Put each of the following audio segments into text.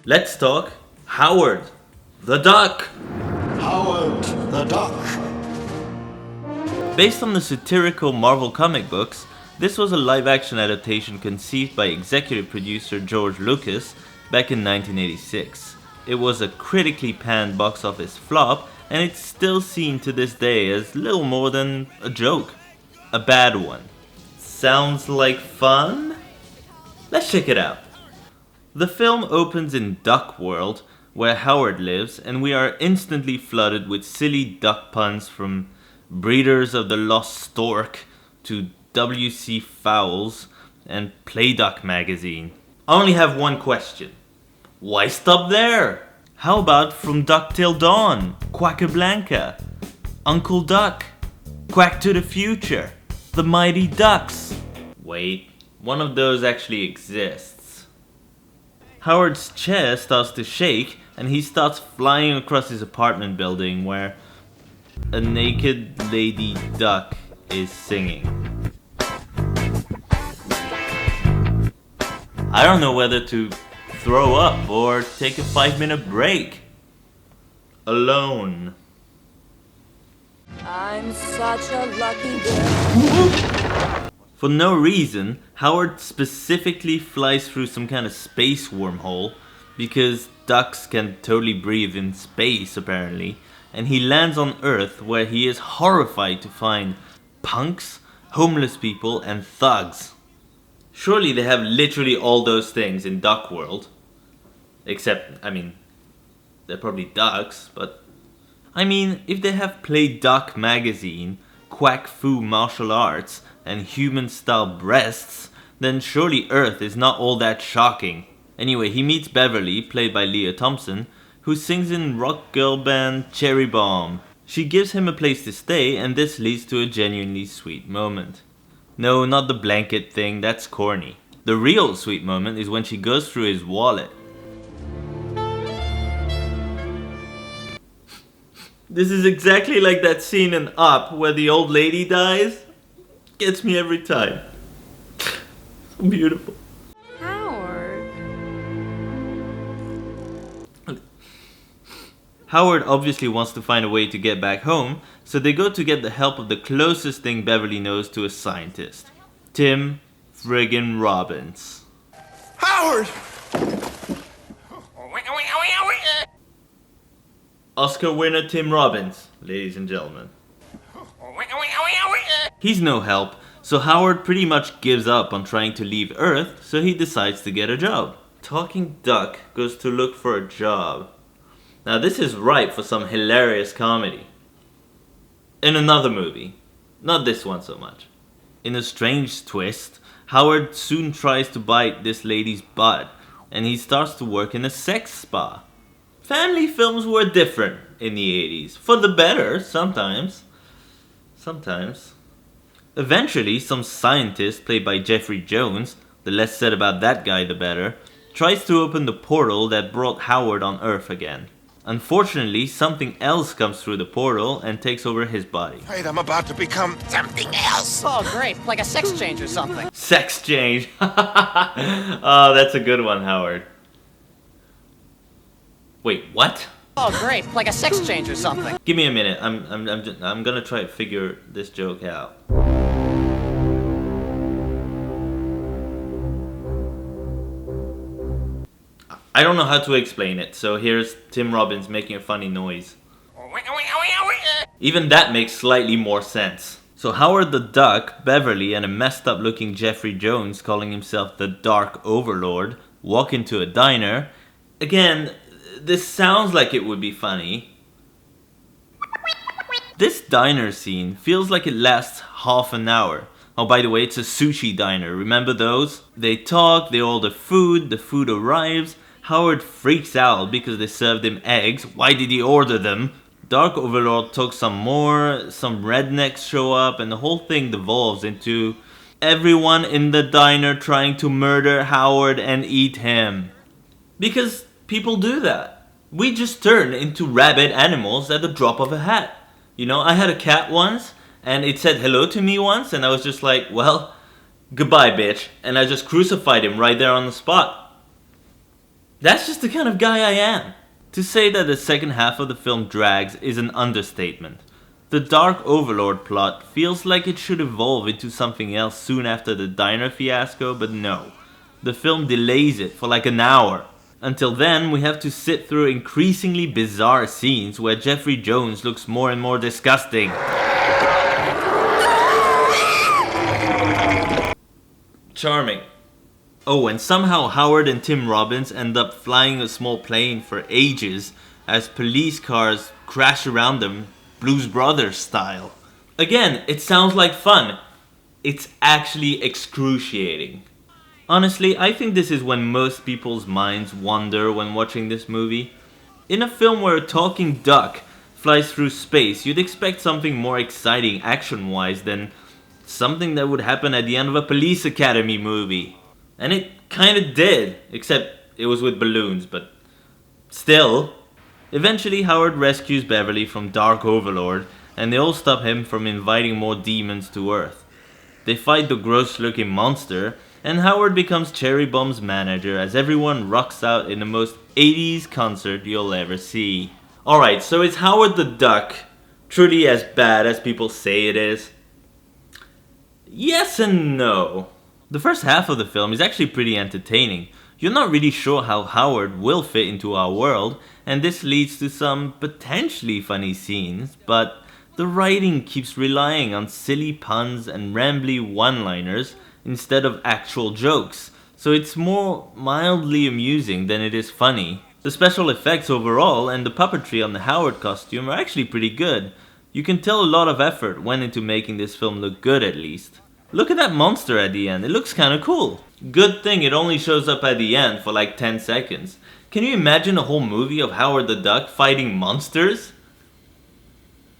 Let's talk Howard the Duck. Howard the Duck. Based on the satirical Marvel comic books, this was a live-action adaptation conceived by executive producer George Lucas back in 1986. It was a critically panned box office flop, and it's still seen to this day as little more than a joke. A bad one. Sounds like fun? Let's check it out. The film opens in Duck World, where Howard lives, and we are instantly flooded with silly duck puns from Breeders of the Lost Stork to W.C. Fowles and Play Duck magazine. I only have one question. Why stop there? How about From Duck Till Dawn, Quackablanca, Uncle Duck, Quack to the Future, The Mighty Ducks? Wait, one of those actually exists. Howard's chair starts to shake and he starts flying across his apartment building where a naked lady duck is singing. I don't know whether to throw up or take a 5-minute break. Alone. I'm such a lucky girl. For no reason, Howard specifically flies through some kind of space wormhole because ducks can totally breathe in space apparently, and he lands on Earth where he is horrified to find punks, homeless people, and thugs. Surely they have literally all those things in Duck World. Except, they're probably ducks, but... if they have Play Duck magazine, Quack Fu martial arts, and human-style breasts, then surely Earth is not all that shocking. Anyway, he meets Beverly, played by Lea Thompson, who sings in rock girl band Cherry Bomb. She gives him a place to stay, and this leads to a genuinely sweet moment. No, not the blanket thing, that's corny. The real sweet moment is when she goes through his wallet. This is exactly like that scene in Up where the old lady dies. Gets me every time. So beautiful. Howard. Howard obviously wants to find a way to get back home, so they go to get the help of the closest thing Beverly knows to a scientist. Tim friggin' Robbins. Howard! Oscar winner Tim Robbins, ladies and gentlemen. He's no help, so Howard pretty much gives up on trying to leave Earth, so he decides to get a job. Talking Duck goes to look for a job. Now this is ripe for some hilarious comedy. In another movie. Not this one so much. In a strange twist, Howard soon tries to bite this lady's butt, and he starts to work in a sex spa. Family films were different in the 80s. For the better, sometimes. Eventually, some scientist, played by Jeffrey Jones, the less said about that guy the better, tries to open the portal that brought Howard on Earth again. Unfortunately, something else comes through the portal and takes over his body. Wait, I'm about to become something else. Oh, great. Like a sex change or something. Sex change. Oh, that's a good one, Howard. Wait, what? Oh, great. Like a sex change or something. Give me a minute. I'm gonna try to figure this joke out. I don't know how to explain it, so here's Tim Robbins making a funny noise. Even that makes slightly more sense. So Howard the Duck, Beverly, and a messed up looking Jeffrey Jones calling himself the Dark Overlord walk into a diner. Again, this sounds like it would be funny. This diner scene feels like it lasts half an hour. Oh, by the way, it's a sushi diner. Remember those? They talk, they order food, the food arrives. Howard freaks out because they served him eggs. Why did he order them? Dark Overlord talks some more, some rednecks show up, and the whole thing devolves into everyone in the diner trying to murder Howard and eat him. Because people do that. We just turn into rabid animals at the drop of a hat. You know, I had a cat once, and it said hello to me once, and I was just like, well, goodbye, bitch. And I just crucified him right there on the spot. That's just the kind of guy I am. To say that the second half of the film drags is an understatement. The Dark Overlord plot feels like it should evolve into something else soon after the diner fiasco, but no. The film delays it for like an hour. Until then, we have to sit through increasingly bizarre scenes where Jeffrey Jones looks more and more disgusting. Charming. Oh, and somehow Howard and Tim Robbins end up flying a small plane for ages as police cars crash around them, Blues Brothers style. Again, it sounds like fun. It's actually excruciating. Honestly, I think this is when most people's minds wander when watching this movie. In a film where a talking duck flies through space, you'd expect something more exciting action-wise than something that would happen at the end of a Police Academy movie. And it kinda did, except it was with balloons, but still. Eventually, Howard rescues Beverly from Dark Overlord, and they all stop him from inviting more demons to Earth. They fight the gross-looking monster, and Howard becomes Cherry Bomb's manager as everyone rocks out in the most 80s concert you'll ever see. Alright, so is Howard the Duck truly as bad as people say it is? Yes and no. The first half of the film is actually pretty entertaining. You're not really sure how Howard will fit into our world, and this leads to some potentially funny scenes, but the writing keeps relying on silly puns and rambly one-liners instead of actual jokes, so it's more mildly amusing than it is funny. The special effects overall and the puppetry on the Howard costume are actually pretty good. You can tell a lot of effort went into making this film look good at least. Look at that monster at the end, it looks kinda cool. Good thing it only shows up at the end for like 10 seconds. Can you imagine a whole movie of Howard the Duck fighting monsters?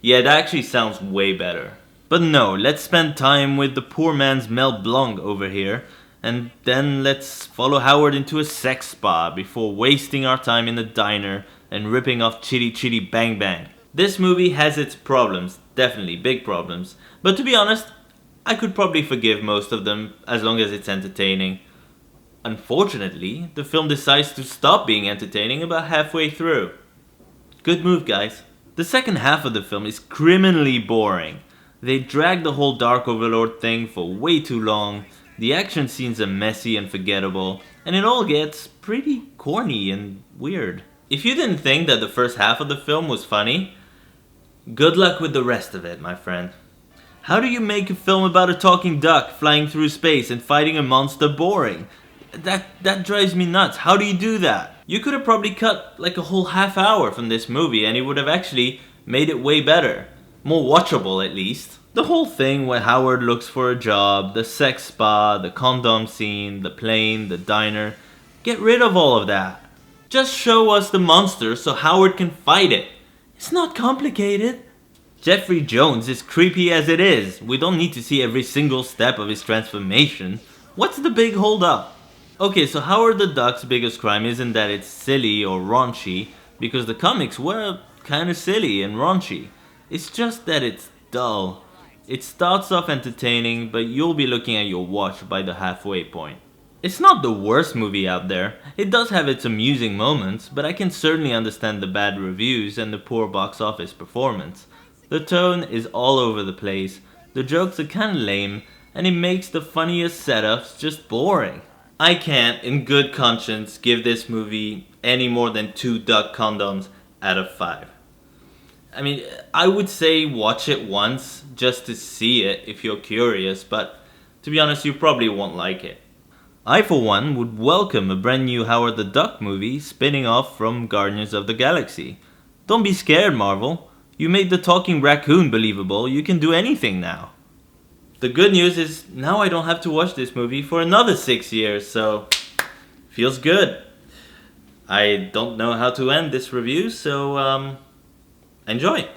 Yeah, that actually sounds way better. But no, let's spend time with the poor man's Mel Blanc over here, and then let's follow Howard into a sex spa before wasting our time in the diner and ripping off Chitty Chitty Bang Bang. This movie has its problems, definitely big problems, but to be honest, I could probably forgive most of them as long as it's entertaining. Unfortunately, the film decides to stop being entertaining about halfway through. Good move, guys. The second half of the film is criminally boring. They drag the whole Dark Overlord thing for way too long, the action scenes are messy and forgettable, and it all gets pretty corny and weird. If you didn't think that the first half of the film was funny, good luck with the rest of it, my friend. How do you make a film about a talking duck flying through space and fighting a monster boring? That drives me nuts. How do you do that? You could have probably cut like a whole half hour from this movie and it would have actually made it way better. More watchable at least. The whole thing where Howard looks for a job, the sex spa, the condom scene, the plane, the diner. Get rid of all of that. Just show us the monster so Howard can fight it. It's not complicated. Jeffrey Jones is creepy as it is. We don't need to see every single step of his transformation. What's the big hold up? Okay, so Howard the Duck's biggest crime isn't that it's silly or raunchy, because the comics were kinda silly and raunchy. It's just that it's dull. It starts off entertaining, but you'll be looking at your watch by the halfway point. It's not the worst movie out there. It does have its amusing moments, but I can certainly understand the bad reviews and the poor box office performance. The tone is all over the place, the jokes are kinda lame, and it makes the funniest setups just boring. I can't, in good conscience, give this movie any more than 2 duck condoms out of 5. I mean, I would say watch it once just to see it if you're curious, but to be honest, you probably won't like it. I, for one, would welcome a brand new Howard the Duck movie spinning off from Guardians of the Galaxy. Don't be scared, Marvel. You made the talking raccoon believable, you can do anything now. The good news is now I don't have to watch this movie for another 6 years, so feels good. I don't know how to end this review, so enjoy.